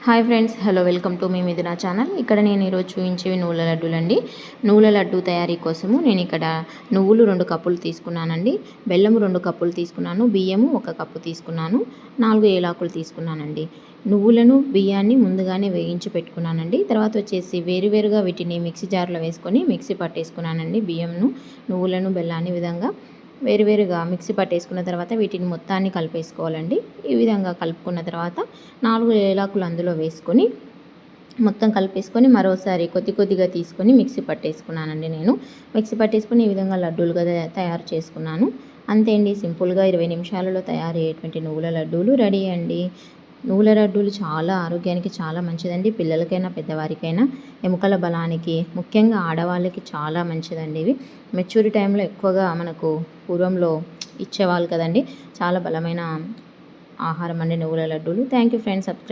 Hi friends, hello, welcome to మీ Mithuna channel. ఇక్కడ నేను ఈరోజు చూపించేవి నువ్వుల లడ్డూలు అండి. నువ్వుల లడ్డు తయారీ కోసము నేను ఇక్కడ నువ్వులు 2 కప్పులు తీసుకున్నానండి, బెల్లము 2 కప్పులు తీసుకున్నాను, బియ్యము 1 కప్పు తీసుకున్నాను, 4 ఏలాకులు తీసుకున్నానండి. నువ్వులను బియ్యాన్ని ముందుగానే వేయించి పెట్టుకున్నానండి. తర్వాత వచ్చేసి వేరువేరుగా వీటిని మిక్సీ జార్లో వేసుకొని మిక్సీ పట్టేసుకున్నానండి. బియ్యంను, నువ్వులను, బెల్లాన్ని విధంగా వేరువేరుగా మిక్సీ పట్టేసుకున్న తర్వాత వీటిని మొత్తాన్ని కలిపేసుకోవాలండి. ఈ విధంగా కలుపుకున్న తర్వాత 4 ఏలాకులు అందులో వేసుకొని మొత్తం కలిపేసుకొని మరోసారి కొద్దిగా తీసుకొని మిక్సీ పట్టేసుకున్నానండి. నేను మిక్సీ పట్టేసుకొని ఈ విధంగా లడ్డూలుగా తయారు చేసుకున్నాను. అంతే అండి, సింపుల్గా 20 నిమిషాలలో తయారయ్యేటువంటి నువ్వుల లడ్డూలు రెడీ అండి. నువ్వుల లడ్డూలు చాలా ఆరోగ్యానికి చాలా మంచిదండి. పిల్లలకైనా పెద్దవారికైనా ఎముకల బలానికి, ముఖ్యంగా ఆడవాళ్ళకి చాలా మంచిదండి. ఇవి మెచ్యూరి టైంలో ఎక్కువగా మనకు పూర్వంలో ఇచ్చేవాళ్ళు కదండి. చాలా బలమైన ఆహారం అండి నువ్వుల లడ్డూలు. Thank you friends. సబ్స్క్రైబ్.